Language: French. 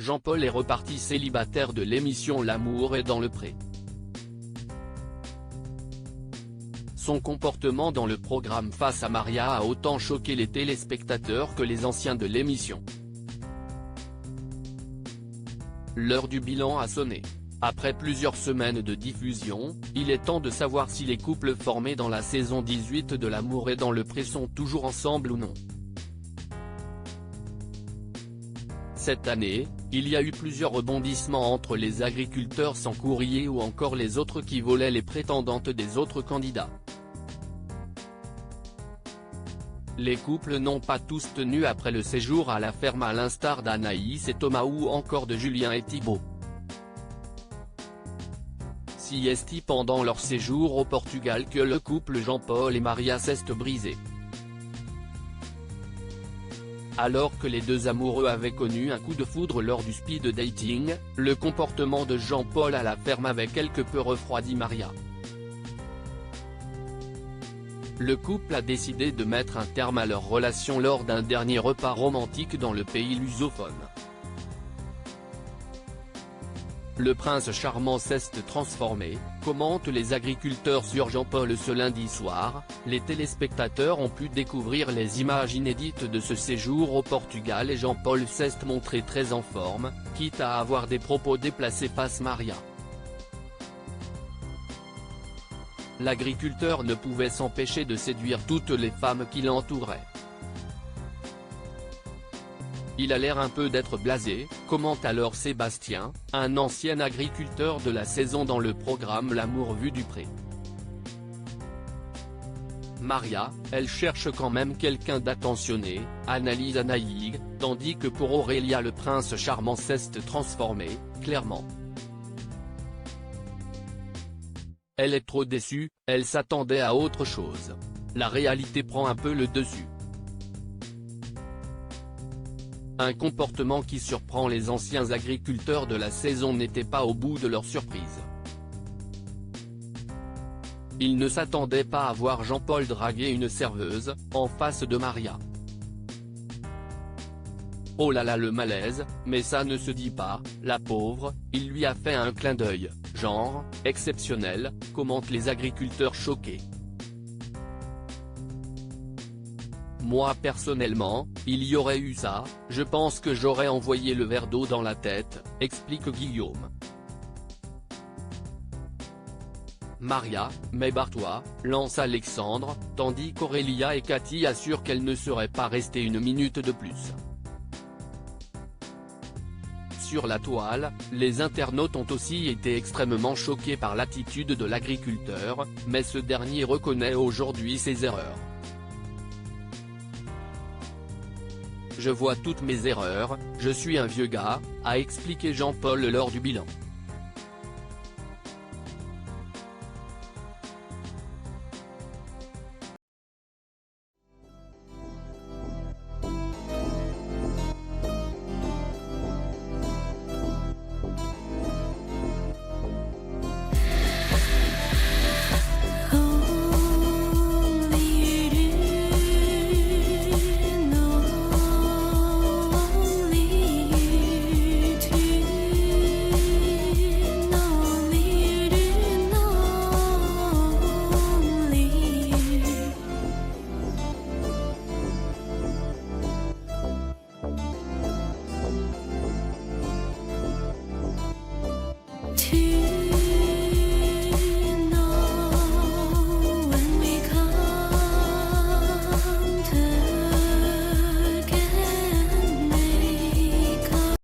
Jean-Paul est reparti célibataire de l'émission L'amour est dans le pré. Son comportement dans le programme Face à Maria a autant choqué les téléspectateurs que les anciens de l'émission. L'heure du bilan a sonné. Après plusieurs semaines de diffusion, il est temps de savoir si les couples formés dans la saison 18 de L'amour est dans le pré sont toujours ensemble ou non. Cette année, il y a eu plusieurs rebondissements entre les agriculteurs sans courrier ou encore les autres qui volaient les prétendantes des autres candidats. Les couples n'ont pas tous tenu après le séjour à la ferme à l'instar d'Anaïs et Thomas ou encore de Julien et Thibaut. Si est pendant leur séjour au Portugal que le couple Jean-Paul et Maria s'est brisé. Alors que les deux amoureux avaient connu un coup de foudre lors du speed dating, le comportement de Jean-Paul à la ferme avait quelque peu refroidi Maria. Le couple a décidé de mettre un terme à leur relation lors d'un dernier repas romantique dans le pays lusophone. Le prince charmant s'est transformé, commentent les agriculteurs sur Jean-Paul ce lundi soir. Les téléspectateurs ont pu découvrir les images inédites de ce séjour au Portugal et Jean-Paul s'est montré très en forme, quitte à avoir des propos déplacés face Maria. L'agriculteur ne pouvait s'empêcher de séduire toutes les femmes qui l'entouraient. Il a l'air un peu d'être blasé, commente alors Sébastien, un ancien agriculteur de la saison dans le programme L'amour vu du pré. Maria, elle cherche quand même quelqu'un d'attentionné, analyse Anaïg, tandis que pour Aurélia le prince charmant s'est transformé, clairement. Elle est trop déçue, elle s'attendait à autre chose. La réalité prend un peu le dessus. Un comportement qui surprend les anciens agriculteurs de la saison n'était pas au bout de leur surprise. Ils ne s'attendaient pas à voir Jean-Paul draguer une serveuse, en face de Maria. Oh là là le malaise, mais ça ne se dit pas, la pauvre, il lui a fait un clin d'œil, genre, exceptionnel, commentent les agriculteurs choqués. Moi personnellement, il y aurait eu ça, je pense que j'aurais envoyé le verre d'eau dans la tête, explique Guillaume. Maria, mais barre-toi, lance Alexandre, tandis qu'Aurélia et Cathy assurent qu'elles ne seraient pas restées une minute de plus. Sur la toile, les internautes ont aussi été extrêmement choqués par l'attitude de l'agriculteur, mais ce dernier reconnaît aujourd'hui ses erreurs. Je vois toutes mes erreurs, je suis un vieux gars, a expliqué Jean-Paul lors du bilan.